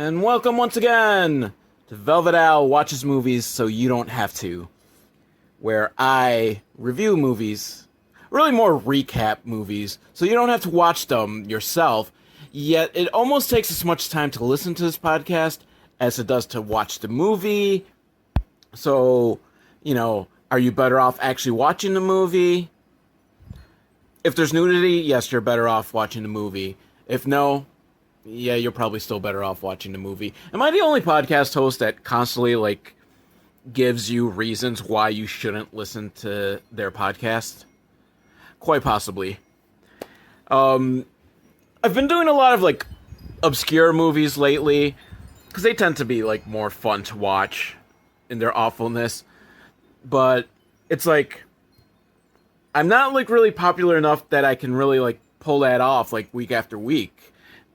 And welcome once again to Velvet Owl Watches Movies So You Don't Have To, where I review movies, really more recap movies, so you don't have to watch them yourself, yet it almost takes as much time to listen to this podcast as it does to watch the movie. So, are you better off actually watching the movie? If there's nudity, yes, you're better off watching the movie. If no, yeah, you're probably still better off watching the movie. Am I the only podcast host that constantly, gives you reasons why you shouldn't listen to their podcast? Quite possibly. I've been doing a lot of, obscure movies lately, because they tend to be, more fun to watch in their awfulness. But it's I'm not, really popular enough that I can really, pull that off, week after week.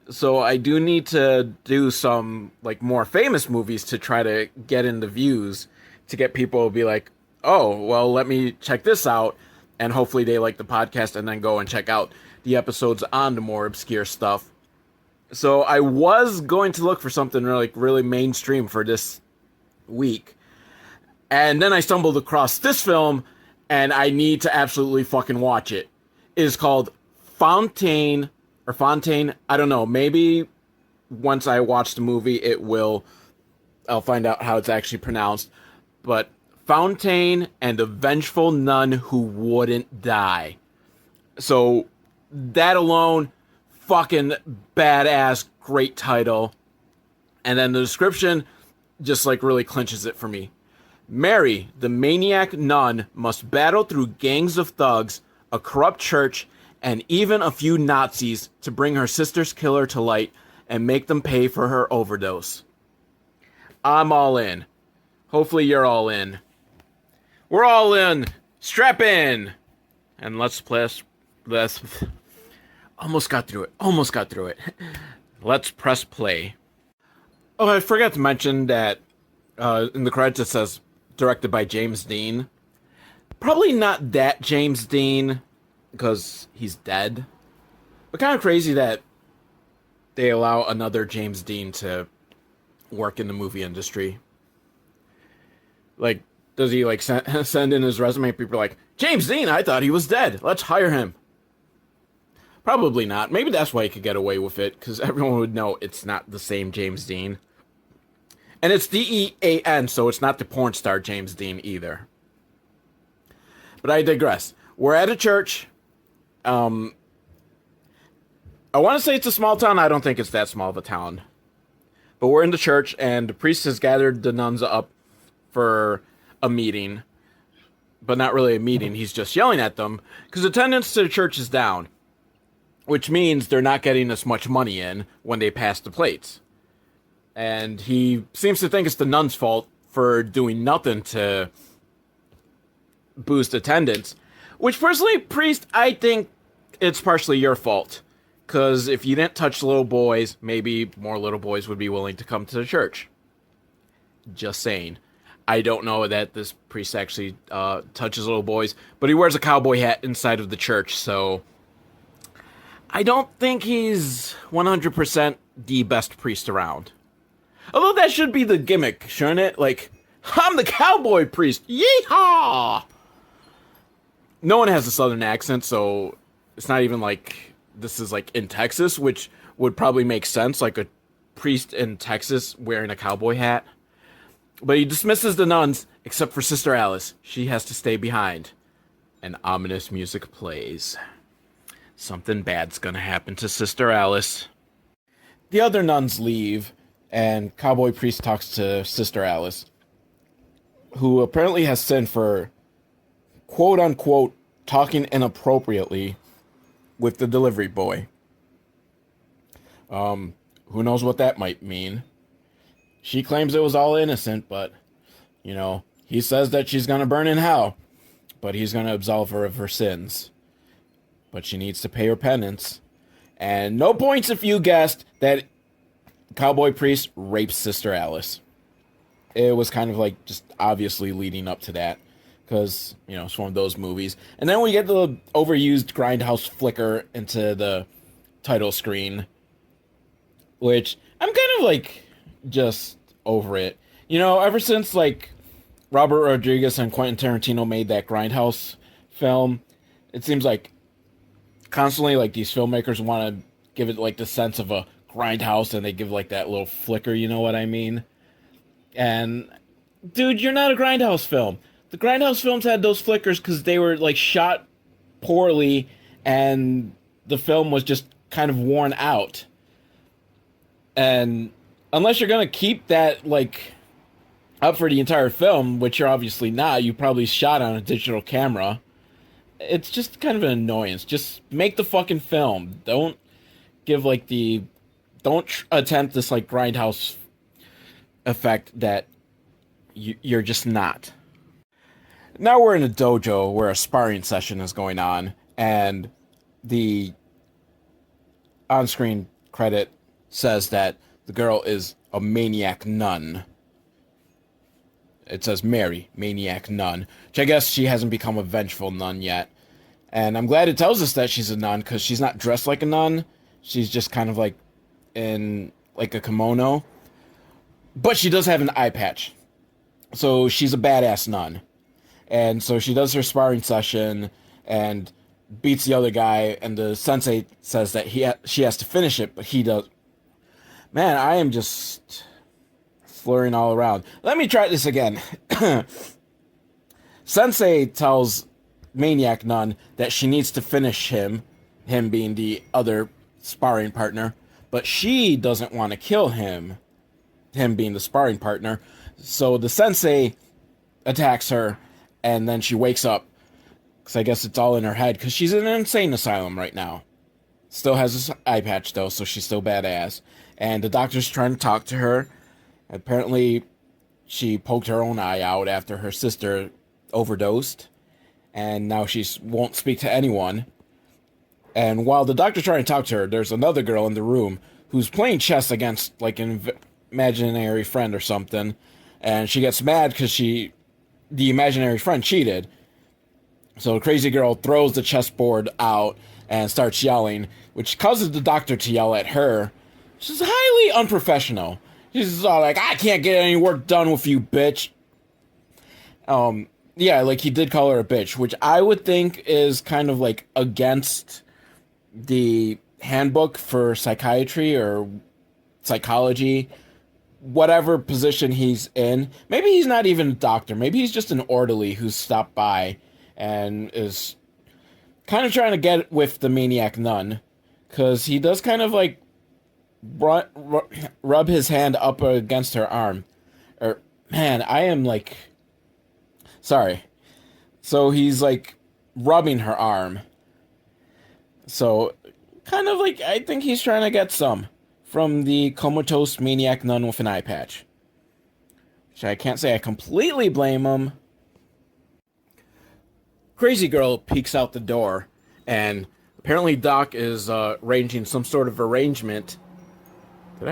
So I do need to do some, more famous movies to try to get in the views, to get people to be like, oh, well, let me check this out, and hopefully they like the podcast and then go and check out the episodes on the more obscure stuff. So I was going to look for something really mainstream for this week, and then I stumbled across this film, and I need to absolutely fucking watch it. It is called Fountaine, I don't know, maybe once I watch the movie I'll find out how it's actually pronounced, but Fountaine and the Vengeful Nun Who Wouldn't Die. So, that alone, fucking badass, great title. And then the description just really clinches it for me. Mary, the maniac nun, must battle through gangs of thugs, a corrupt church, and even a few Nazis to bring her sister's killer to light and make them pay for her overdose. I'm all in. Hopefully you're all in. We're all in. Strap in. And let's almost got through it. Let's press play. Oh, I forgot to mention that in the credits it says directed by James Dean. Probably not that James Dean, because he's dead. But kind of crazy that they allow another James Dean to work in the movie industry. Does he send in his resume? People are like, James Dean, I thought he was dead. Let's hire him. Probably not. Maybe that's why he could get away with it, because everyone would know it's not the same James Dean. And it's Dean, so it's not the porn star James Dean either. But I digress. We're at a church. I want to say it's a small town. I don't think it's that small of a town. But we're in the church, and the priest has gathered the nuns up for a meeting. But not really a meeting. He's just yelling at them, because attendance to the church is down. Which means they're not getting as much money in when they pass the plates. And he seems to think it's the nuns' fault for doing nothing to boost attendance. Which, personally, priest, I think it's partially your fault. Because if you didn't touch little boys, maybe more little boys would be willing to come to the church. Just saying. I don't know that this priest actually touches little boys, but he wears a cowboy hat inside of the church, so I don't think he's 100% the best priest around. Although that should be the gimmick, shouldn't it? I'm the cowboy priest! Yeehaw! No one has a southern accent, so it's not even this is in Texas, which would probably make sense, a priest in Texas wearing a cowboy hat. But he dismisses the nuns, except for Sister Alice. She has to stay behind. And ominous music plays. Something bad's gonna happen to Sister Alice. The other nuns leave, and Cowboy Priest talks to Sister Alice, who apparently has sinned for, quote-unquote, talking inappropriately with the delivery boy. Who knows what that might mean. She claims it was all innocent, but, he says that she's gonna burn in hell, but he's gonna absolve her of her sins. But she needs to pay her penance. And no points if you guessed that Cowboy Priest rapes Sister Alice. It was kind of just obviously leading up to that. Because, it's one of those movies. And then we get the overused grindhouse flicker into the title screen. Which, I'm kind of just over it. You know, ever since like Robert Rodriguez and Quentin Tarantino made that Grindhouse film, it seems like constantly like these filmmakers want to give it like the sense of a grindhouse, and they give like that little flicker, you know what I mean? And dude, you're not a grindhouse film. The grindhouse films had those flickers because they were like shot poorly, and the film was just kind of worn out. And unless you're gonna keep that like up for the entire film, which you're obviously not, you probably shot on a digital camera. It's just kind of an annoyance. Just make the fucking film. Don't give like the don't attempt this like grindhouse effect that you're just not. Now we're in a dojo where a sparring session is going on, and the on-screen credit says that the girl is a maniac nun. It says Mary, maniac nun, which I guess she hasn't become a vengeful nun yet. And I'm glad it tells us that she's a nun, because she's not dressed like a nun. She's just kind of like in like a kimono. But she does have an eye patch. So she's a badass nun. And so she does her sparring session and beats the other guy, and the sensei says that she has to finish it, but he does. Man, I am just slurring all around. Let me try this again. Sensei tells Maniac Nun that she needs to finish him being the other sparring partner, but she doesn't want to kill him being the sparring partner. So the sensei attacks her, and then she wakes up, because I guess it's all in her head, because she's in an insane asylum right now. Still has this eye patch, though, so she's still badass. And the doctor's trying to talk to her. Apparently, she poked her own eye out after her sister overdosed, and now she won't speak to anyone. And while the doctor's trying to talk to her, there's another girl in the room who's playing chess against, like, an imaginary friend or something, and she gets mad because the imaginary friend cheated. So the crazy girl throws the chessboard out and starts yelling, which causes the doctor to yell at her. She's highly unprofessional. She's all like, I can't get any work done with you, bitch. Yeah, like he did call her a bitch, which I would think is kind of like against the handbook for psychiatry or psychology, whatever position he's in. Maybe he's not even a doctor. Maybe he's just an orderly who's stopped by and is kind of trying to get with the maniac nun, because he does kind of like rub his hand up against her arm. Man, I am like, sorry. So he's like rubbing her arm. So kind of like, I think he's trying to get some from the comatose maniac nun with an eye patch, which I can't say I completely blame him. Crazy girl peeks out the door, and apparently Doc is arranging some sort of arrangement. Did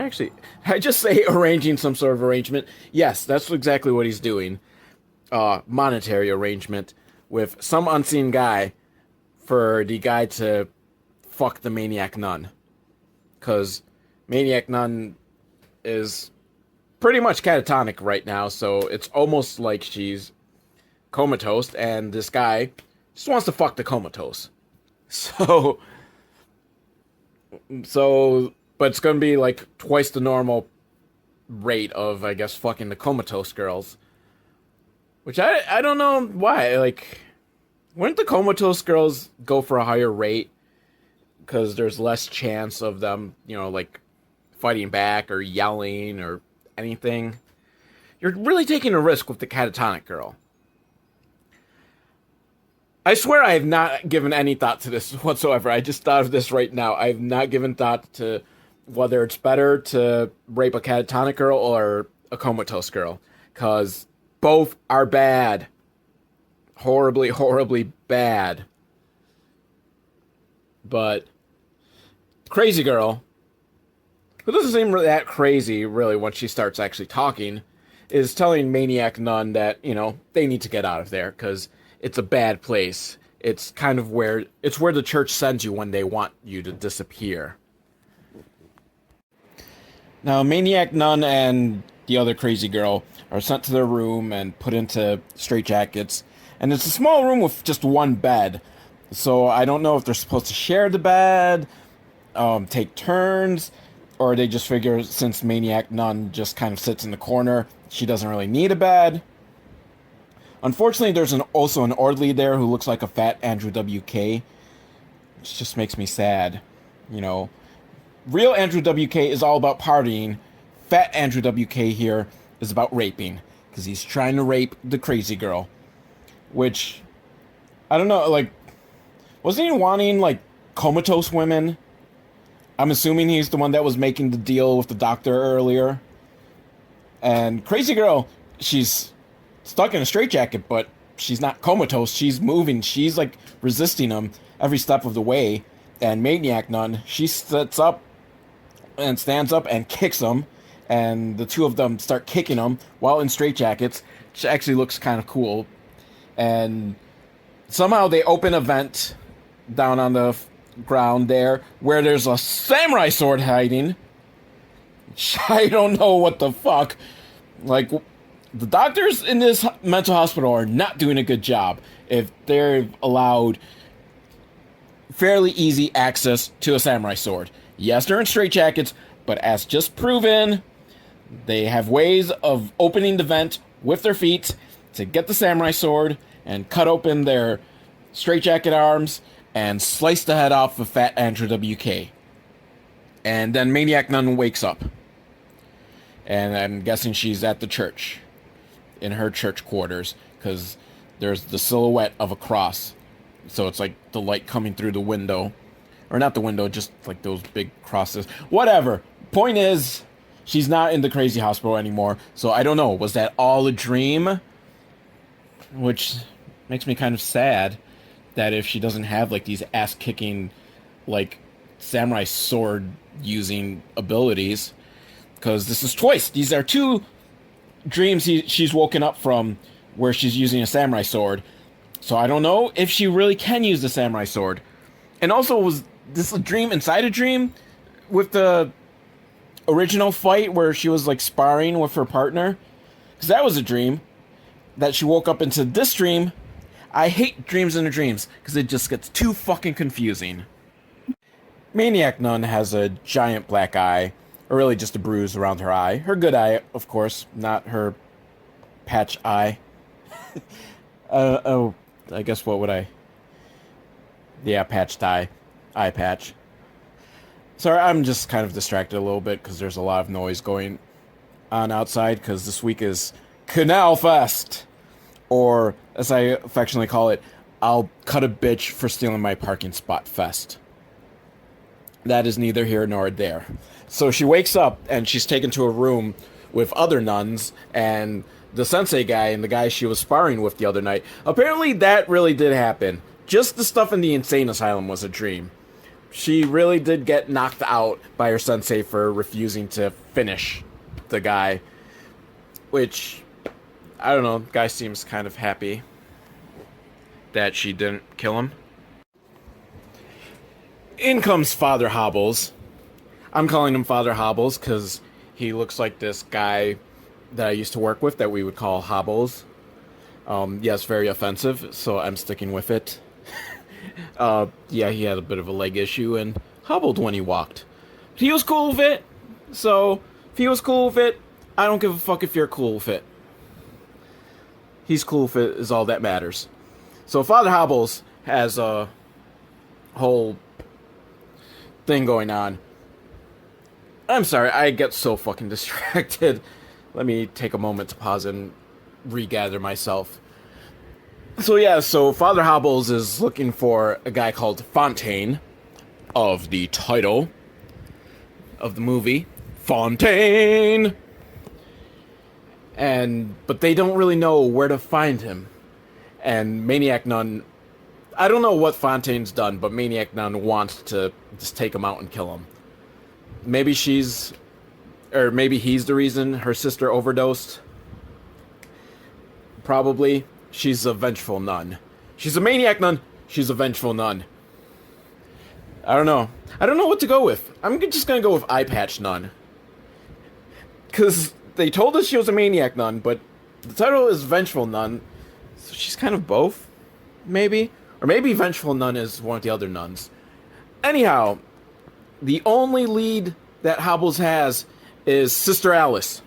I just say arranging some sort of arrangement? Yes, that's exactly what he's doing. Monetary arrangement with some unseen guy for the guy to fuck the maniac nun. Because maniac nun is pretty much catatonic right now, so it's almost like she's comatose, and this guy just wants to fuck the comatose. So, but it's gonna be like twice the normal rate of, I guess, fucking the comatose girls. Which I don't know why. Like, wouldn't the comatose girls go for a higher rate? Because there's less chance of them, you know, like, fighting back or yelling or anything. You're really taking a risk with the catatonic girl. I swear I have not given any thought to this whatsoever. I just thought of this right now. I have not given thought to whether it's better to rape a catatonic girl or a comatose girl. Because both are bad. Horribly, horribly bad. But crazy girl, who doesn't seem that crazy, really, once she starts actually talking, is telling Maniac Nun that, you know, they need to get out of there, because it's a bad place. It's kind of where the church sends you when they want you to disappear. Now, Maniac Nun and the other crazy girl are sent to their room and put into straitjackets. And it's a small room with just one bed. So I don't know if they're supposed to share the bed, take turns, or they just figure since Maniac Nun just kind of sits in the corner, she doesn't really need a bed. Unfortunately, there's also an orderly there who looks like a fat Andrew WK, which just makes me sad. You know, real Andrew WK is all about partying. Fat Andrew WK here is about raping, because he's trying to rape the crazy girl. Which, I don't know, like, wasn't he wanting, like, comatose women? I'm assuming he's the one that was making the deal with the doctor earlier. And crazy girl, she's stuck in a straitjacket, but she's not comatose. She's moving. She's, like, resisting him every step of the way. And Maniac Nun, she sits up and stands up and kicks him. And the two of them start kicking him while in straitjackets, which actually looks kind of cool. And somehow they open a vent down on the ground there where there's a samurai sword hiding. I don't know what the fuck. Like, the doctors in this mental hospital are not doing a good job if they're allowed fairly easy access to a samurai sword. Yes, they're in straitjackets, but as just proven, they have ways of opening the vent with their feet to get the samurai sword and cut open their straitjacket arms and slice the head off of fat Andrew WK. And then Maniac Nun wakes up. And I'm guessing she's at the church, in her church quarters, because there's the silhouette of a cross. So it's like the light coming through the window. Or not the window, just like those big crosses. Whatever. Point is, she's not in the crazy hospital anymore. So I don't know. Was that all a dream? Which makes me kind of sad that if she doesn't have like these ass-kicking, like, samurai sword using abilities. Because this is twice. These are two dreams she's woken up from where she's using a samurai sword. So I don't know if she really can use the samurai sword. And also, was this a dream inside a dream with the original fight where she was like sparring with her partner? Because that was a dream that she woke up into this dream. I hate dreams in the dreams because it just gets too fucking confusing. Maniac Nun has a giant black eye, or really just a bruise around her eye. Her good eye, of course, not her patch eye. I guess what would I... Yeah, patched eye. Eye patch. Sorry, I'm just kind of distracted a little bit because there's a lot of noise going on outside because this week is Canal Fest. Or, as I affectionately call it, I'll cut a bitch for stealing my parking spot fest. That is neither here nor there. So she wakes up and she's taken to a room with other nuns and the sensei guy and the guy she was sparring with the other night. Apparently that really did happen. Just the stuff in the insane asylum was a dream. She really did get knocked out by her sensei for refusing to finish the guy. Which, I don't know, the guy seems kind of happy that she didn't kill him. In comes Father Hobbles. I'm calling him Father Hobbles because he looks like this guy that I used to work with that we would call Hobbles. Yes, very offensive, so I'm sticking with it. Yeah, he had a bit of a leg issue and hobbled when he walked. He was cool with it, so if he was cool with it, I don't give a fuck if you're cool with it. He's cool with it is all that matters. So Father Hobbles has a whole thing going on. I'm sorry, I get so fucking distracted. Let me take a moment to pause and regather myself. So yeah, so Father Hobbles is looking for a guy called Fountaine, of the title of the movie, Fountaine. But they don't really know where to find him. And Maniac Nun, I don't know what Fontaine's done, but Maniac Nun wants to just take him out and kill him. Maybe he's the reason her sister overdosed. Probably. She's a vengeful nun. She's a maniac nun. She's a vengeful nun. I don't know. I don't know what to go with. I'm just gonna go with Eye Patch Nun. because they told us she was a maniac nun, but the title is Vengeful Nun, so she's kind of both, maybe? Or maybe Vengeful Nun is one of the other nuns. Anyhow, the only lead that Hobbles has is Sister Alice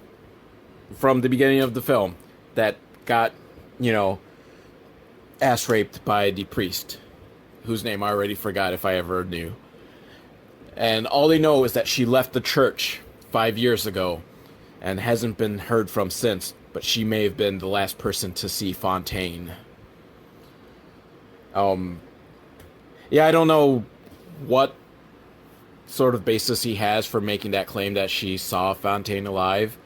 from the beginning of the film that got, ass raped by the priest, whose name I already forgot if I ever knew. And all they know is that she left the church 5 years ago and hasn't been heard from since, but she may have been the last person to see Fountaine. Yeah, I don't know what sort of basis he has for making that claim that she saw Fountaine alive,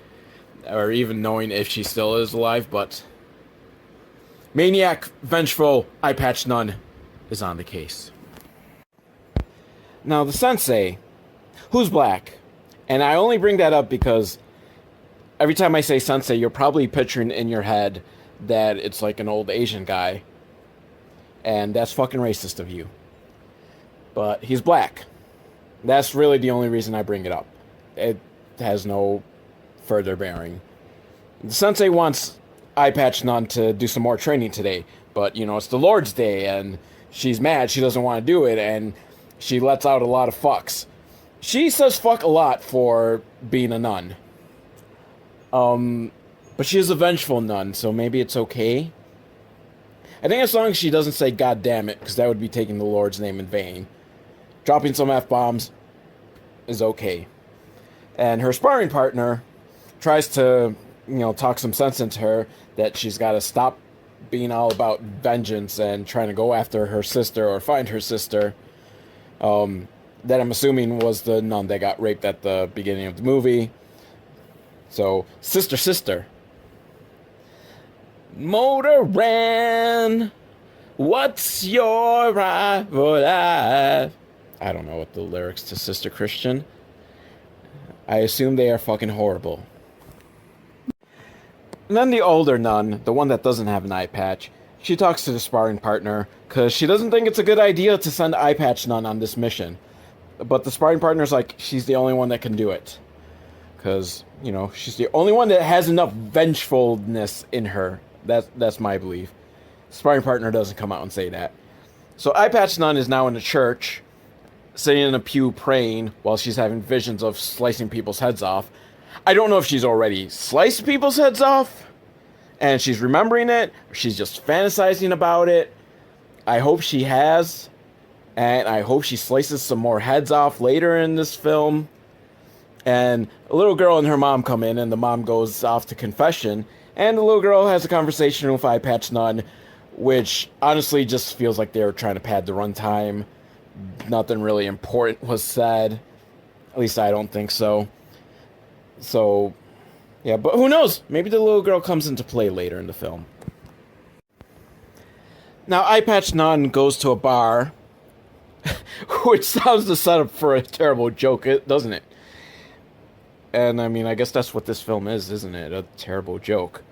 or even knowing if she still is alive, but Maniac, Vengeful, Eye Patch Nun is on the case. Now, the sensei, who's black, and I only bring that up because every time I say sensei, you're probably picturing in your head that it's like an old Asian guy, and that's fucking racist of you. But he's black. That's really the only reason I bring it up. It has no further bearing. The sensei wants Eye Patch Nun to do some more training today, but, it's the Lord's Day, and she's mad, she doesn't want to do it, and she lets out a lot of fucks. She says fuck a lot for being a nun. But she is a vengeful nun, so maybe it's okay. I think as long as she doesn't say God damn it, because that would be taking the Lord's name in vain. Dropping some F-bombs is okay. And her sparring partner tries to, talk some sense into her that she's got to stop being all about vengeance and trying to go after her sister or find her sister. That I'm assuming was the nun that got raped at the beginning of the movie. So, sister. Motoran, what's your rival life? I don't know what the lyrics to Sister Christian. I assume they are fucking horrible. And then the older nun, the one that doesn't have an eye patch, she talks to the sparring partner because she doesn't think it's a good idea to send Eye Patch Nun on this mission. But the sparring partner's like, she's the only one that can do it. Because, she's the only one that has enough vengefulness in her. That's my belief. The sparring partner doesn't come out and say that. So Eye Patch Nun is now in the church, sitting in a pew praying while she's having visions of slicing people's heads off. I don't know if she's already sliced people's heads off and she's remembering it, or she's just fantasizing about it. I hope she has, and I hope she slices some more heads off later in this film. And a little girl and her mom come in, and the mom goes off to confession, and the little girl has a conversation with Eye Patch Nun, which honestly just feels like they were trying to pad the runtime. Nothing really important was said. At least I don't think so. So, yeah, but who knows? Maybe the little girl comes into play later in the film. Now, Eye Patch Nun goes to a bar, which sounds the setup for a terrible joke, doesn't it? And, I guess that's what this film is, isn't it? A terrible joke.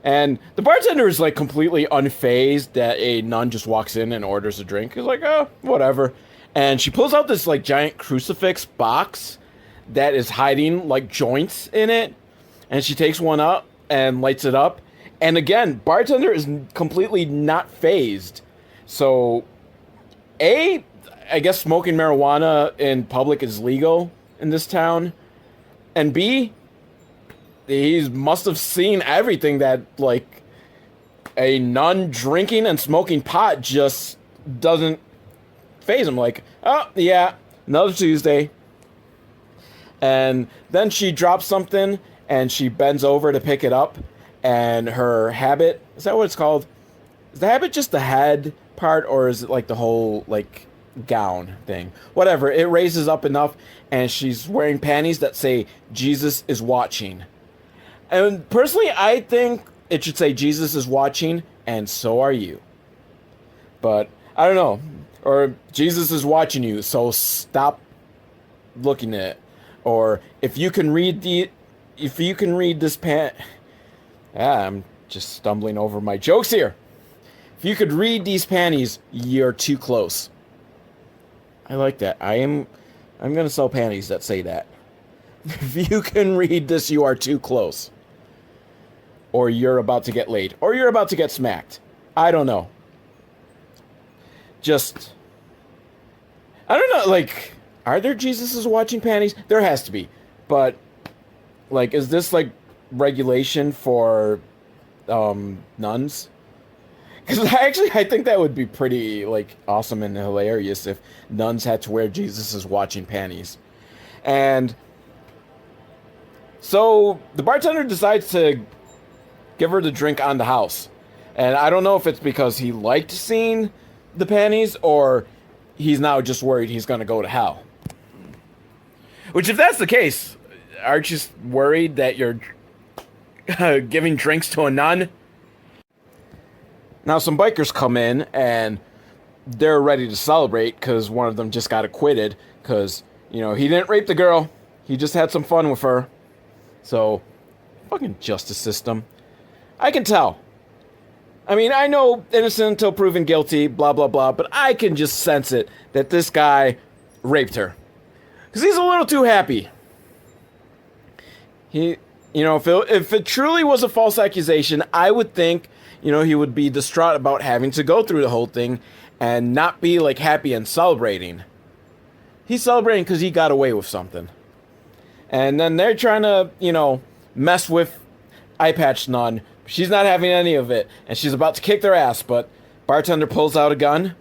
And the bartender is, completely unfazed that a nun just walks in and orders a drink. He's like, oh, whatever. And she pulls out this, giant crucifix box that is hiding, joints in it. And she takes one up and lights it up. And again, bartender is completely not fazed. So, I guess smoking marijuana in public is legal in this town. And B, he must have seen everything that, a nun drinking and smoking pot just doesn't faze him. Oh, yeah, another Tuesday. And then she drops something, and she bends over to pick it up, and her habit, is that what it's called? Is the habit just the head part, or is it, the whole, gown thing? Whatever, it raises up enough, and she's wearing panties that say, Jesus is watching. And personally, I think it should say, Jesus is watching, and so are you. But, I don't know. Or, Jesus is watching you, so stop looking at it. Or, if you can read this I'm just stumbling over my jokes here. If you could read these panties, you're too close. I like that. I'm gonna sell panties that say that. If you can read this, you are too close. Or you're about to get laid. Or you're about to get smacked. I don't know. Just... I don't know, like... Are there Jesuses watching panties? There has to be. But, like, is this, like, regulation for, nuns? Because I think that would be pretty, like, awesome and hilarious if nuns had to wear Jesus's watching panties. And... so, the bartender decides to give her the drink on the house. And I don't know if it's because he liked seeing the panties, or he's now just worried he's going to go to hell. Which, if that's the case, aren't you worried that you're giving drinks to a nun? Now, some bikers come in, and they're ready to celebrate, because one of them just got acquitted, because, you know, he didn't rape the girl, he just had some fun with her. So, fucking justice system. I can tell. I mean, I know innocent until proven guilty, blah, blah, blah, but I can just sense it that this guy raped her. Because he's a little too happy. He, you know, if it truly was a false accusation, I would think, you know, he would be distraught about having to go through the whole thing and not be, like, happy and celebrating. He's celebrating because he got away with something. And then they're trying to, you know, mess with Eye Patch Nun. She's not having any of it. And she's about to kick their ass, but bartender pulls out a gun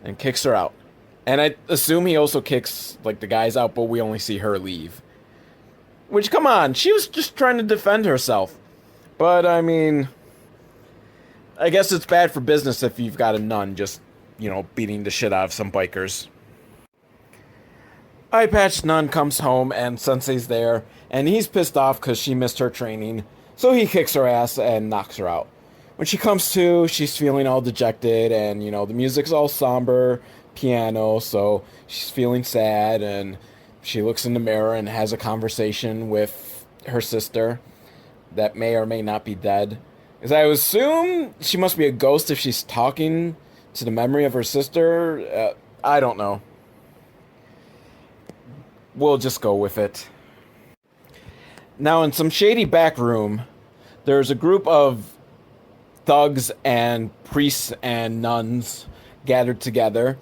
and kicks her out. And I assume he also kicks, like, the guys out, but we only see her leave. Which, come on, she was just trying to defend herself. But, I mean, I guess it's bad for business if you've got a nun just, you know, beating the shit out of some bikers. Eye Patch Nun comes home, and Sensei's there, and he's pissed off because she missed her training, so he kicks her ass and knocks her out. When she comes to, she's feeling all dejected, and, you know, the music's all somber, piano, so she's feeling sad, and she looks in the mirror and has a conversation with her sister that may or may not be dead. Because I assume she must be a ghost if she's talking to the memory of her sister. I don't know. We'll just go with it. Now, in some shady back room, there's a group of thugs and priests and nuns gathered together.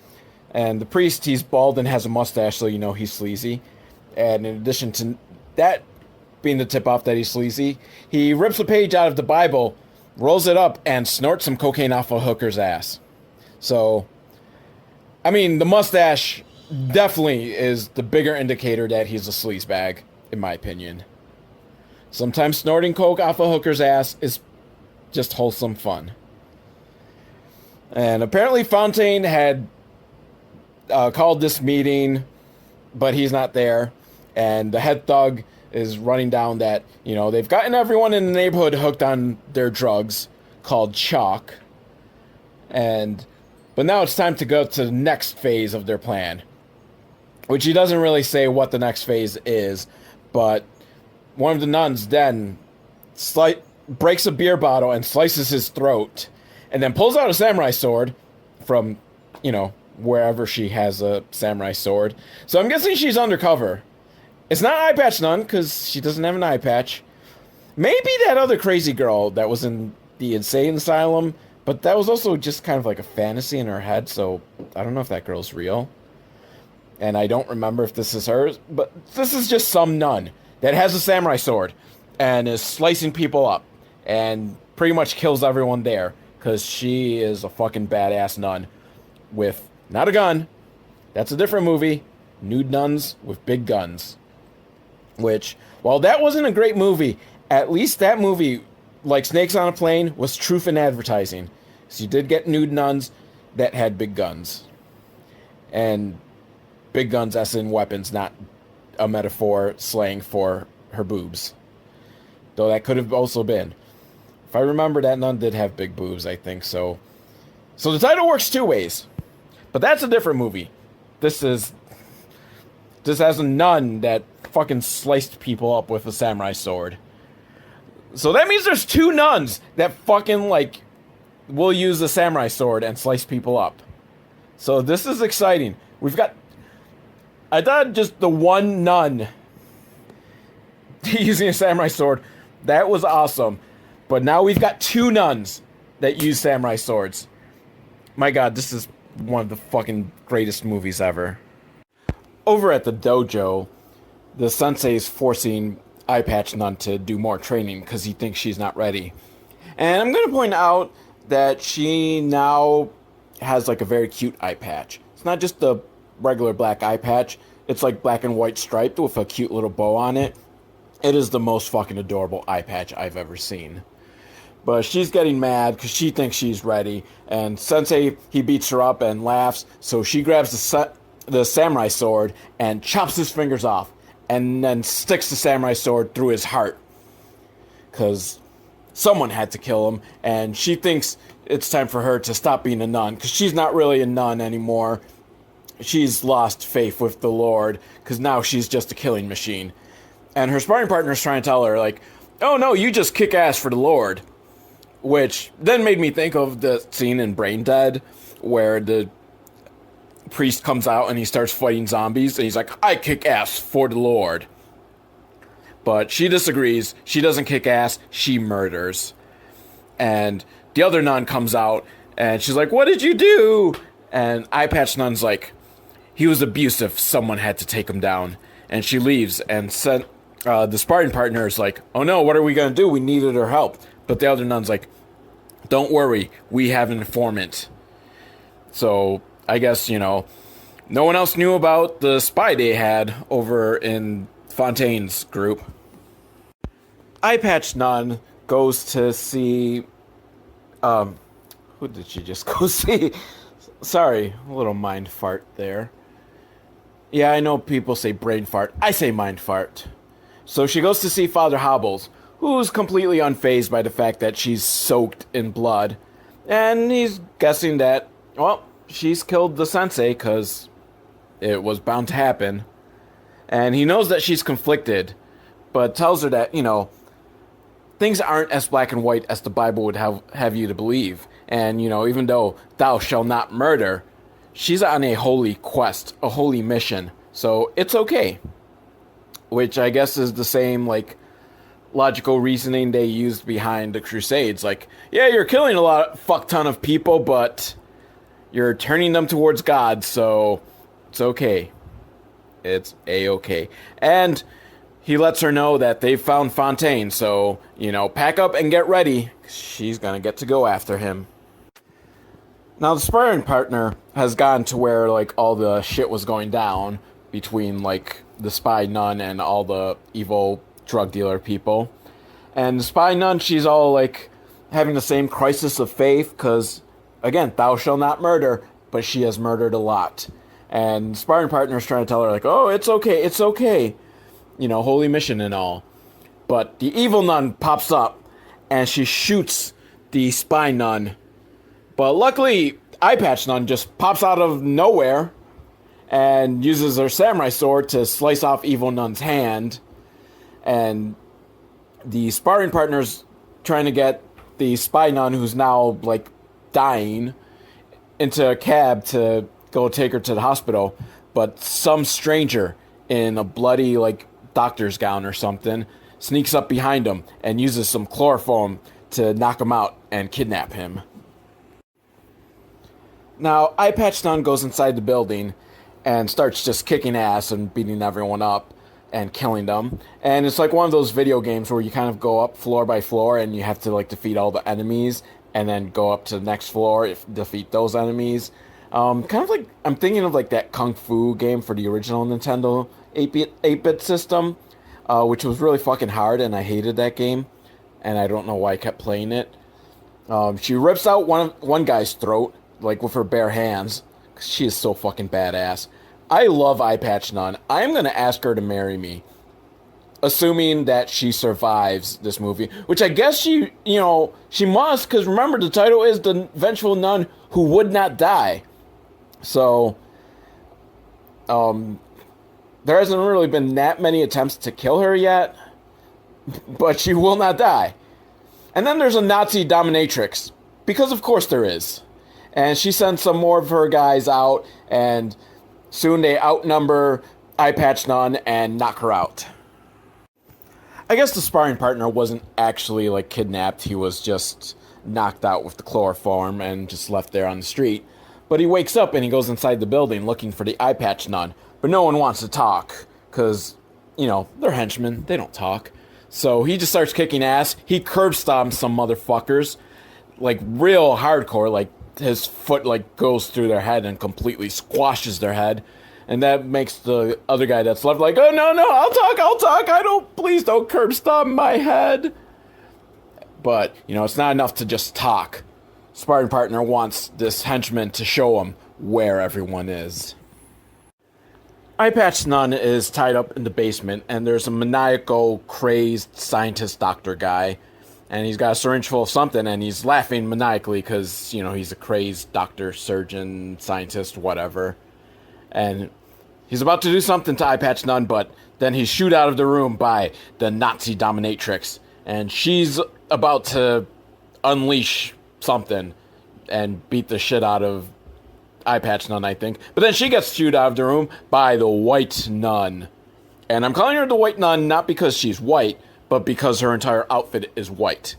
And the priest, he's bald and has a mustache, so you know he's sleazy. And in addition to that being the tip-off that he's sleazy, he rips a page out of the Bible, rolls it up, and snorts some cocaine off a hooker's ass. So, I mean, the mustache definitely is the bigger indicator that he's a sleazebag, in my opinion. Sometimes snorting coke off a hooker's ass is just wholesome fun. And apparently Fountaine had called this meeting, but he's not there. And the head thug is running down that, you know, they've gotten everyone in the neighborhood hooked on their drugs called chalk. But now it's time to go to the next phase of their plan. Which he doesn't really say what the next phase is, but one of the nuns then breaks a beer bottle and slices his throat, and then pulls out a samurai sword from, you know, wherever she has a samurai sword. So I'm guessing she's undercover. It's not Eye Patch Nun, because she doesn't have an eye patch. Maybe that other crazy girl that was in the insane asylum, but that was also just kind of like a fantasy in her head, so I don't know if that girl's real. And I don't remember if this is hers, but this is just some nun that has a samurai sword and is slicing people up and pretty much kills everyone there because she is a fucking badass nun with, not a gun, that's a different movie, nude nuns with big guns. Which, while that wasn't a great movie, at least that movie, like Snakes on a Plane, was truth in advertising. So you did get nude nuns that had big guns. And big guns as in weapons, not a metaphor slang for her boobs. Though that could have also been. If I remember, that nun did have big boobs, I think so. So the title works two ways. But that's a different movie. This has a nun that fucking sliced people up with a samurai sword. So that means there's two nuns that fucking, like, will use a samurai sword and slice people up. So this is exciting. I thought just the one nun using a samurai sword. That was awesome. But now we've got 2 nuns that use samurai swords. My god, this is one of the fucking greatest movies ever. Over at the dojo, the sensei's forcing Eye Patch Nun to do more training because he thinks she's not ready. And I'm going to point out that she now has like a very cute eye patch. It's not just the regular black eye patch. It's like black and white striped with a cute little bow on it. It is the most fucking adorable eye patch I've ever seen. But she's getting mad because she thinks she's ready. And Sensei, he beats her up and laughs. So she grabs the samurai sword and chops his fingers off. And then sticks the samurai sword through his heart. Because someone had to kill him. And she thinks it's time for her to stop being a nun. Because she's not really a nun anymore. She's lost faith with the Lord. Because now she's just a killing machine. And her sparring partner is trying to tell her, like, oh no, you just kick ass for the Lord. Which then made me think of the scene in Brain Dead where the priest comes out and he starts fighting zombies and he's like, I kick ass for the Lord. But she disagrees. She doesn't kick ass. She murders. And the other nun comes out and she's like, what did you do? And Eye Patch Nun's like, he was abusive. Someone had to take him down. And she leaves and the sparring partner is like, oh no, what are we going to do? We needed her help. But the other nun's like, don't worry, we have an informant. So, I guess, no one else knew about the spy they had over in Fontaine's group. Eye Patch Nun goes to see... who did she just go see? Sorry, a little mind fart there. Yeah, I know people say brain fart. I say mind fart. So she goes to see Father Hobbles, who's completely unfazed by the fact that she's soaked in blood. And he's guessing that, well, she's killed the sensei because it was bound to happen. And he knows that she's conflicted, but tells her that, things aren't as black and white as the Bible would have you to believe. And, even though thou shalt not murder, she's on a holy quest, a holy mission. So it's okay. Which I guess is the same, logical reasoning they used behind the Crusades. Like, yeah, you're killing fuck ton of people, but you're turning them towards God, so it's okay. It's A-okay. And he lets her know that they've found Fountaine, so, pack up and get ready. She's gonna get to go after him. Now, the sparring partner has gone to where, all the shit was going down between, the spy nun and all the evil drug dealer people. And the spy nun, she's all having the same crisis of faith because, again, thou shalt not murder, but she has murdered a lot. And the sparring partner's trying to tell her, oh, it's okay, holy mission and all. But the evil nun pops up and she shoots the spy nun. But luckily, Eye Patch Nun just pops out of nowhere and uses her samurai sword to slice off evil nun's hand. And the sparring partner's trying to get the spy nun, who's now, dying, into a cab to go take her to the hospital. But some stranger in a bloody, doctor's gown or something sneaks up behind him and uses some chloroform to knock him out and kidnap him. Now, Eye Patch Nun goes inside the building and starts just kicking ass and beating everyone up and killing them. And it's like one of those video games where you kind of go up floor by floor and you have to defeat all the enemies and then go up to the next floor, defeat those enemies. Kind of I'm thinking of that Kung Fu game for the original Nintendo 8-bit system, which was really fucking hard and I hated that game. And I don't know why I kept playing it. She rips out one guy's throat, with her bare hands. She is so fucking badass. I love Eye Patch Nun. I'm going to ask her to marry me. Assuming that she survives this movie. Which I guess she must. Because remember, the title is The Vengeful Nun Who Would Not Die. So, there hasn't really been that many attempts to kill her yet. But she will not die. And then there's a Nazi dominatrix. Because of course there is. And she sends some more of her guys out, and soon they outnumber Eye Patch Nun and knock her out. I guess the sparring partner wasn't actually like kidnapped. He was just knocked out with the chloroform and just left there on the street. But he wakes up and he goes inside the building looking for the eye patch nun. But no one wants to talk because, they're henchmen. They don't talk. So he just starts kicking ass. He curb stomps some motherfuckers, like real hardcore. Like his foot like goes through their head and completely squashes their head. And that makes the other guy that's left like, oh, no, I'll talk. Please don't curb stomp my head. But, it's not enough to just talk. Sparring partner wants this henchman to show him where everyone is. Eye Patch Nun is tied up in the basement, and there's a maniacal, crazed scientist doctor guy. And he's got a syringe full of something, and he's laughing maniacally because, he's a crazed doctor, surgeon, scientist, whatever. And he's about to do something to Eye Patch Nun, but then he's shooed out of the room by the Nazi dominatrix. And she's about to unleash something and beat the shit out of Eye Patch Nun, I think. But then she gets shooed out of the room by the White Nun. And I'm calling her the White Nun not because she's white, but because her entire outfit is white.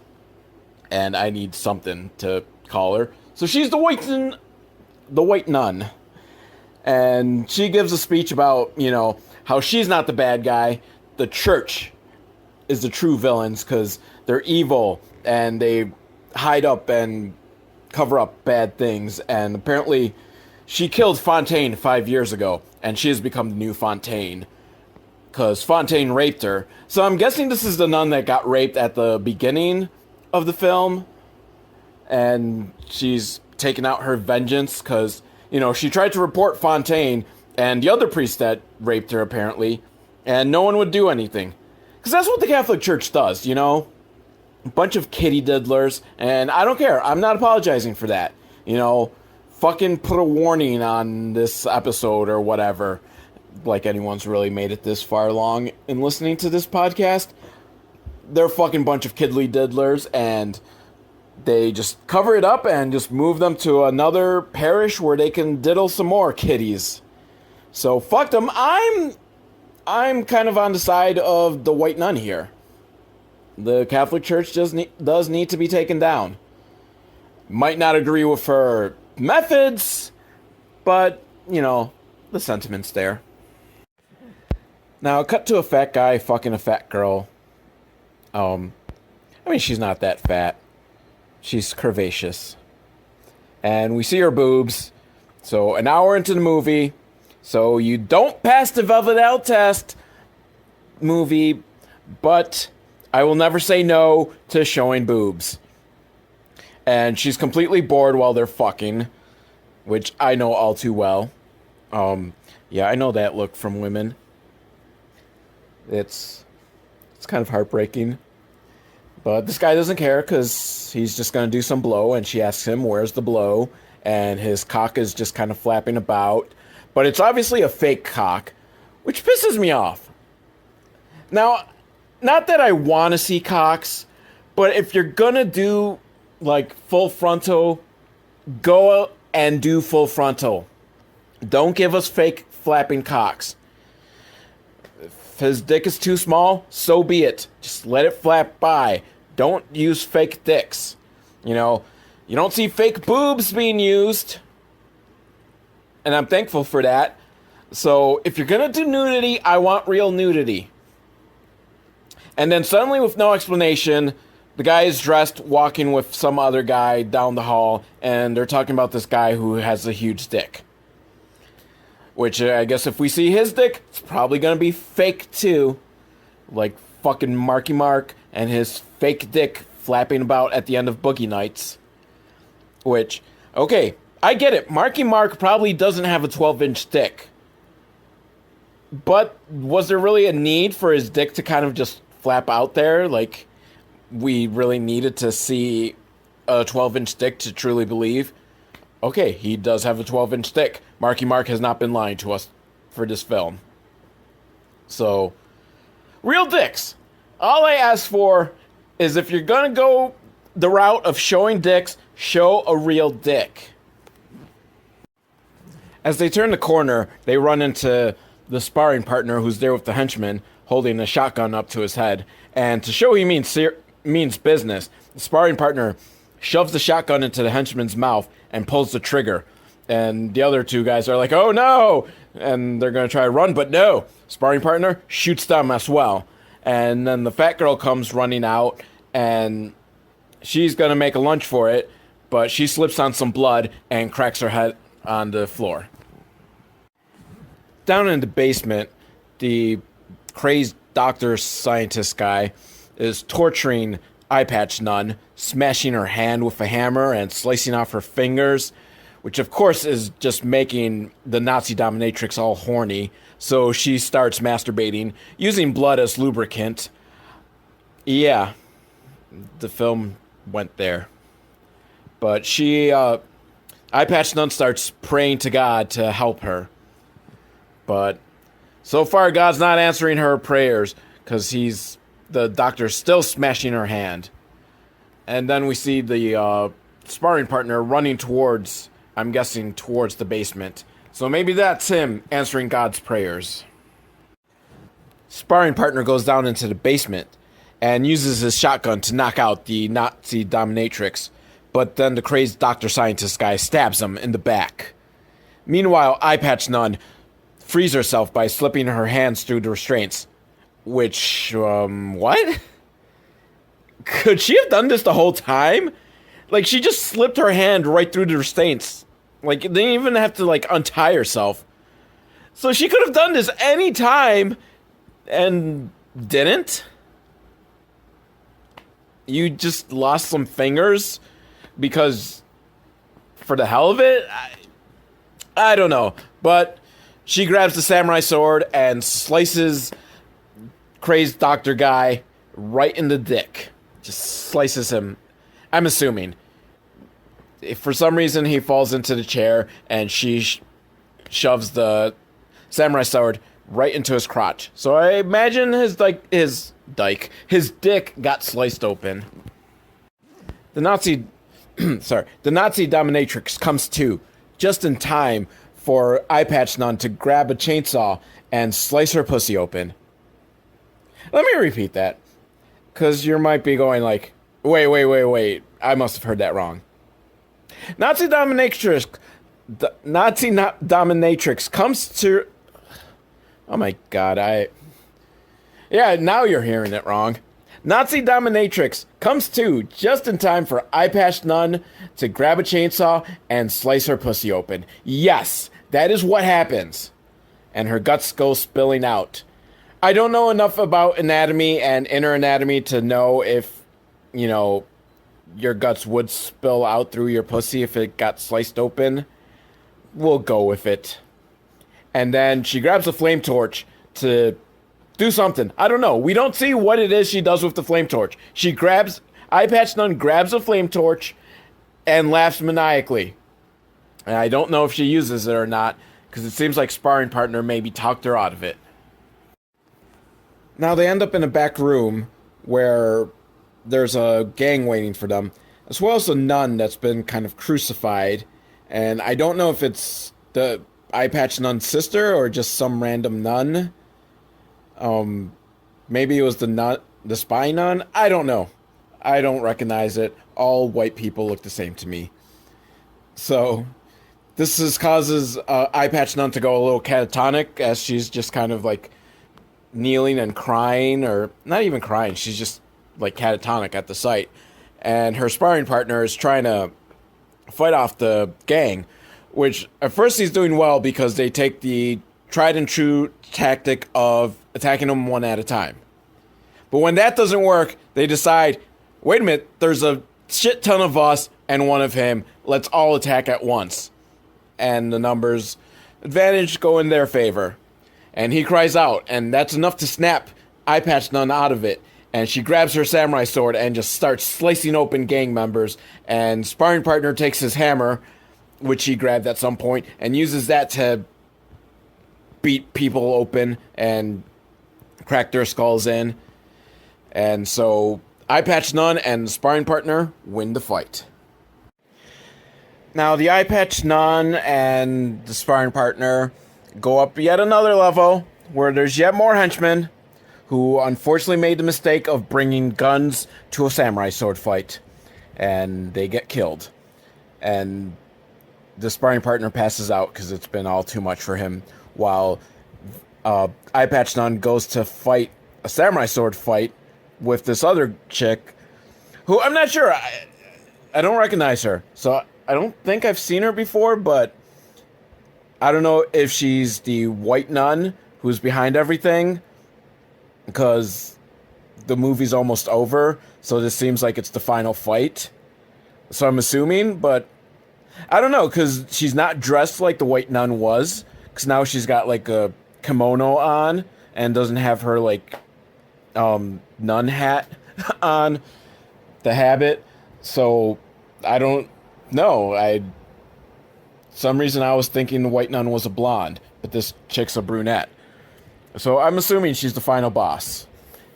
And I need something to call her. So she's the White Nun. And she gives a speech about, how she's not the bad guy. The church is the true villains because they're evil and they hide up and cover up bad things. And apparently she killed Fountaine 5 years ago, and she has become the new Fountaine because Fountaine raped her. So I'm guessing this is the nun that got raped at the beginning of the film, and she's taken out her vengeance because she tried to report Fountaine and the other priest that raped her, apparently, and no one would do anything. Because that's what the Catholic Church does, A bunch of kitty diddlers, and I don't care. I'm not apologizing for that. Fucking put a warning on this episode or whatever. Like anyone's really made it this far along in listening to this podcast. They're a fucking bunch of kiddly diddlers, and they just cover it up and just move them to another parish where they can diddle some more kitties. So fuck them. I'm kind of on the side of the White Nun here. The Catholic Church does need to be taken down. Might not agree with her methods, but, the sentiment's there. Now, cut to a fat guy fucking a fat girl. She's not that fat. She's curvaceous. And we see her boobs. So, an hour into the movie. So, you don't pass the Velvet L test, movie. But I will never say no to showing boobs. And she's completely bored while they're fucking. Which I know all too well. Yeah, I know that look from women. It's kind of heartbreaking. But this guy doesn't care because he's just going to do some blow. And she asks him, where's the blow? And his cock is just kind of flapping about. But it's obviously a fake cock, which pisses me off. Now, not that I want to see cocks, but if you're going to do, like, full frontal, go and do full frontal. Don't give us fake flapping cocks. If his dick is too small, so be it. Just let it flap by. Don't use fake dicks. You don't see fake boobs being used. And I'm thankful for that. So, if you're gonna do nudity, I want real nudity. And then suddenly, with no explanation, the guy is dressed, walking with some other guy down the hall, and they're talking about this guy who has a huge dick. Which, I guess if we see his dick, it's probably gonna be fake too. Like fucking Marky Mark and his fake dick flapping about at the end of Boogie Nights. Which, okay, I get it. Marky Mark probably doesn't have a 12-inch dick. But was there really a need for his dick to kind of just flap out there? Like, we really needed to see a 12-inch dick to truly believe? Okay, he does have a 12-inch dick. Marky Mark has not been lying to us for this film. So, real dicks. All I ask for is if you're gonna go the route of showing dicks, show a real dick. As they turn the corner, they run into the sparring partner who's there with the henchman, holding a shotgun up to his head. And to show he means business, the sparring partner shoves the shotgun into the henchman's mouth and pulls the trigger. And the other two guys are like, oh no! And they're going to try to run, but no. Sparring partner shoots them as well. And then the fat girl comes running out, and she's going to make a lunge for it, but she slips on some blood and cracks her head on the floor. Down in the basement, the crazed doctor scientist guy is torturing Eye Patch Nun, smashing her hand with a hammer and slicing off her fingers, which of course is just making the Nazi dominatrix all horny, so she starts masturbating, using blood as lubricant. Yeah, the film went there. But Eye Patch Nun starts praying to God to help her. But so far, God's not answering her prayers, because the doctor's still smashing her hand. And then we see the sparring partner running towards the basement. So maybe that's him answering God's prayers. Sparring partner goes down into the basement and uses his shotgun to knock out the Nazi dominatrix. But then the crazed doctor scientist guy stabs him in the back. Meanwhile, Eye Patch Nun frees herself by slipping her hands through the restraints. Which, what? Could she have done this the whole time? Like, she just slipped her hand right through the restraints. Like, they didn't even have to, like, untie herself. So she could have done this any time and didn't? You just lost some fingers because for the hell of it? I don't know. But she grabs the samurai sword and slices crazed doctor guy right in the dick. Just slices him. I'm assuming. If for some reason he falls into the chair and she shoves the samurai sword right into his crotch. So I imagine his dick got sliced open. The Nazi dominatrix comes to just in time for Eye Patch Nun to grab a chainsaw and slice her pussy open. Let me repeat that, because you might be going like, wait, I must have heard that wrong. Nazi dominatrix comes to... Oh my god, yeah, now you're hearing it wrong. Nazi dominatrix comes to just in time for Eye Patch Nun to grab a chainsaw and slice her pussy open. Yes, that is what happens. And her guts go spilling out. I don't know enough about anatomy and inner anatomy to know if, your guts would spill out through your pussy if it got sliced open. We'll go with it. And then she grabs a flame torch to do something. I don't know. We don't see what it is she does with the flame torch. Eye Patch Nun grabs a flame torch and laughs maniacally. And I don't know if she uses it or not, because it seems like sparring partner maybe talked her out of it. Now they end up in a back room where there's a gang waiting for them, as well as a nun that's been kind of crucified. And I don't know if it's the Eye Patch Nun's sister or just some random nun. Maybe it was the spy nun. I don't know. I don't recognize it. All white people look the same to me. So this causes Eye Patch Nun to go a little catatonic as she's just kind of like kneeling and crying, or not even crying. She's just like catatonic at the sight. And her sparring partner is trying to fight off the gang, which at first he's doing well because they take the tried and true tactic of attacking them one at a time. But when that doesn't work, they decide, wait a minute, there's a shit ton of us and one of him. Let's all attack at once. And the numbers advantage go in their favor. And he cries out, and that's enough to snap Eye Patch Nun out of it. And she grabs her samurai sword and just starts slicing open gang members. And sparring partner takes his hammer, which he grabbed at some point, and uses that to beat people open and crack their skulls in. And so Eye Patch Nun and the sparring partner win the fight. Now the Eye Patch Nun and the sparring partner go up yet another level where there's yet more henchmen who unfortunately made the mistake of bringing guns to a samurai sword fight, and they get killed. And the sparring partner passes out because it's been all too much for him, while Eye Patch Nun goes to fight a samurai sword fight with this other chick, who I'm not sure. I don't recognize her, so I don't think I've seen her before, but I don't know if she's the white nun who's behind everything, because the movie's almost over, so this seems like it's the final fight. So I'm assuming, but I don't know, because she's not dressed like the white nun was, because now she's got like a kimono on and doesn't have her like nun hat on, the habit. So I don't know. Some reason I was thinking the white nun was a blonde, but this chick's a brunette. So I'm assuming she's the final boss.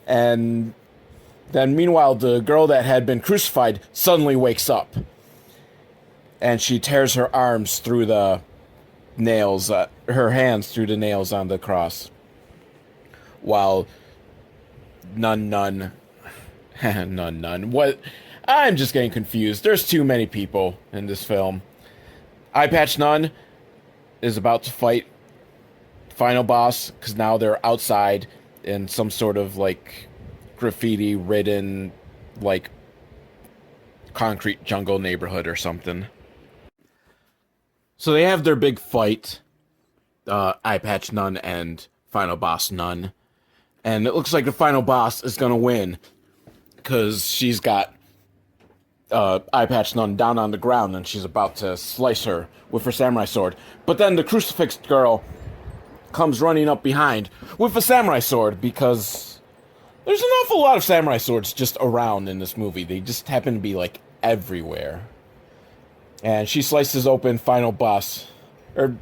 And then meanwhile, the girl that had been crucified suddenly wakes up. And she tears her arms through the nails, her hands through the nails on the cross. While Nun. What? I'm just getting confused. There's too many people in this film. Eye Patch Nun is about to fight final boss, because now they're outside in some sort of like graffiti ridden like concrete jungle neighborhood or something. So they have their big fight, Eye Patch Nun and final boss Nun, and it looks like the final boss is gonna win, because she's got Eye Patch Nun down on the ground and she's about to slice her with her samurai sword. But then the crucifix girl comes running up behind with a samurai sword, because there's an awful lot of samurai swords just around in this movie. They just happen to be like everywhere. And she slices open final boss, or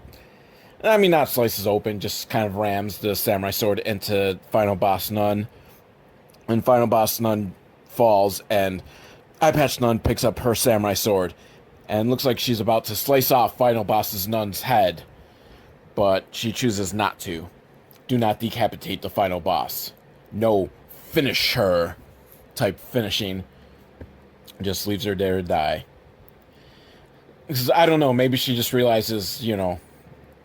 I mean not slices open, just kind of rams the samurai sword into final boss Nun. And final boss Nun falls, and Eye Patch Nun picks up her samurai sword and looks like she's about to slice off final boss Nun's head. But she chooses not to. Do not decapitate the final boss. No, finish her type finishing. Just leaves her there to die. Because I don't know, maybe she just realizes,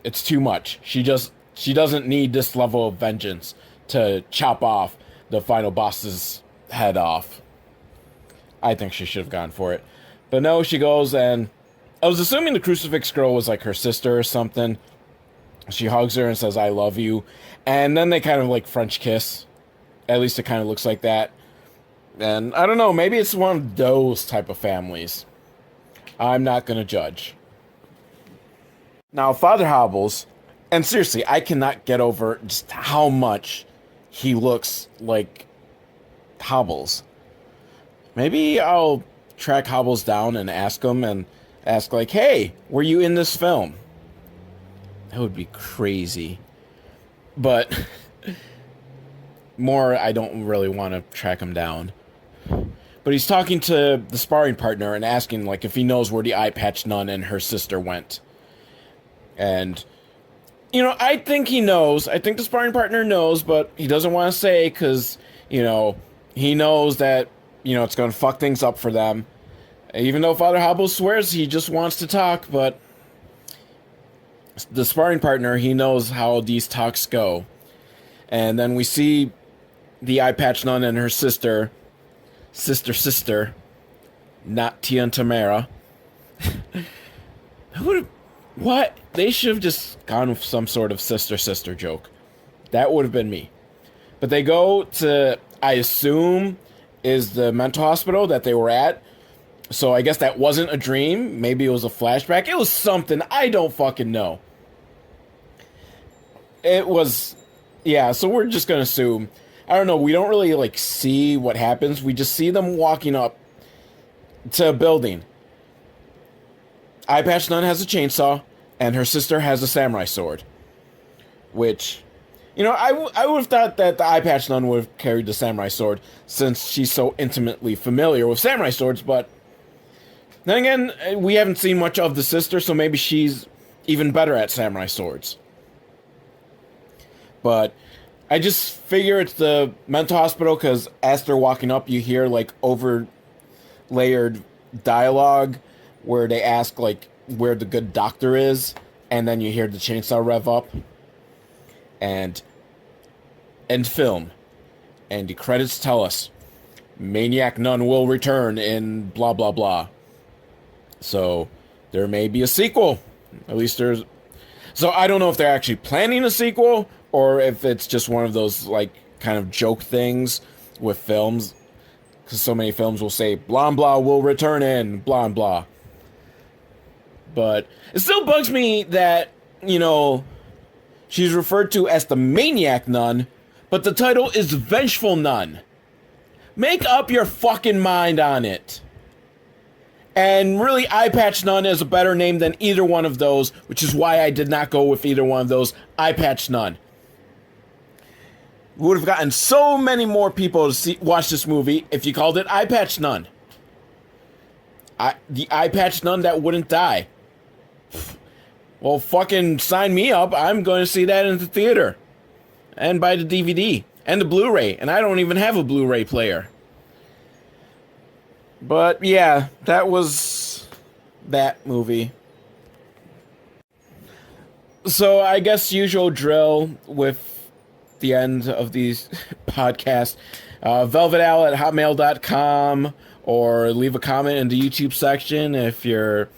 it's too much. She doesn't need this level of vengeance to chop off the final boss's head off. I think she should have gone for it. But no, she goes, and I was assuming the crucifix girl was like her sister or something. She hugs her and says, "I love you." And then they kind of like French kiss. At least it kind of looks like that. And I don't know, maybe it's one of those type of families. I'm not going to judge. Now, Father Hobbles, and seriously, I cannot get over just how much he looks like Hobbles. Maybe I'll track Hobbles down and ask him, and ask like, "Hey, were you in this film?" That would be crazy. But more, I don't really want to track him down. But he's talking to the sparring partner and asking like if he knows where the Eye Patch Nun and her sister went. And I think he knows. I think the sparring partner knows, but he doesn't want to say, because he knows that it's going to fuck things up for them. Even though Father Hobble swears he just wants to talk, but the sparring partner, he knows how these talks go. And then we see the Eye Patch Nun and her sister, not Tia and Tamara. What? They should have just gone with some sort of sister joke. That would have been me. But they go to, I assume, is the mental hospital that they were at. So I guess that wasn't a dream. Maybe it was a flashback. It was something. I don't fucking know. It was, yeah, so we're just going to assume. I don't know. We don't really, see what happens. We just see them walking up to a building. Eye Patch Nun has a chainsaw, and her sister has a samurai sword. Which, I would have thought that the Eye Patch Nun would have carried the samurai sword, since she's so intimately familiar with samurai swords, but then again, we haven't seen much of the sister, so maybe she's even better at samurai swords. But I just figure it's the mental hospital because as they're walking up, you hear like over layered dialogue where they ask like where the good doctor is, and then you hear the chainsaw rev up and end film, and the credits tell us Maniac Nun will return in blah blah blah. So there may be a sequel. At least there's. So I don't know if they're actually planning a sequel or if it's just one of those like kind of joke things with films, because so many films will say blah blah will return in blah blah. But it still bugs me that, you know, she's referred to as the Maniac Nun, but the title is Vengeful Nun. Make up your fucking mind on it. And really, Eye Patch Nun is a better name than either one of those, which is why I did not go with either one of those. Eye Patch Nun. We would have gotten so many more people to watch this movie if you called it Eye Patch Nun. The Eye Patch Nun that wouldn't die. Well, fucking sign me up. I'm going to see that in the theater. And buy the DVD. And the Blu-ray. And I don't even have a Blu-ray player. But yeah, that was that movie. So I guess usual drill with the end of these podcasts. velvetowl@hotmail.com, or leave a comment in the YouTube section. If you're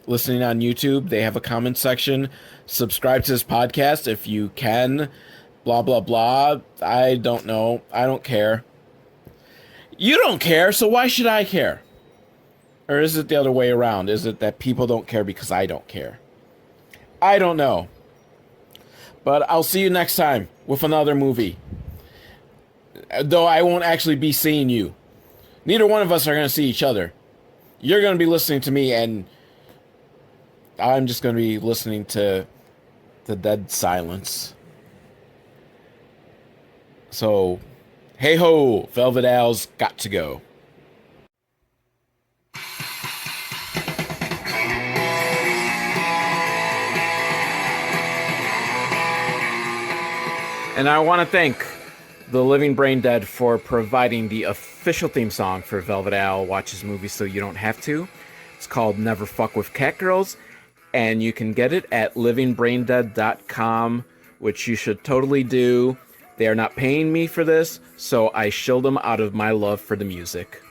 listening on YouTube, they have a comment section. Subscribe to this podcast if you can. Blah, blah, blah. I don't know. I don't care. You don't care, so why should I care? Or is it the other way around? Is it that people don't care because I don't care? I don't know. But I'll see you next time with another movie. Though I won't actually be seeing you. Neither one of us are going to see each other. You're going to be listening to me, and I'm just going to be listening to the dead silence. So, hey ho, Velvet Owl's got to go. And I want to thank the Living Brain Dead for providing the official theme song for Velvet Owl Watches Movies So You Don't Have To. It's called Never Fuck With Catgirls, and you can get it at livingbraindead.com, which you should totally do. They are not paying me for this, so I shill them out of my love for the music.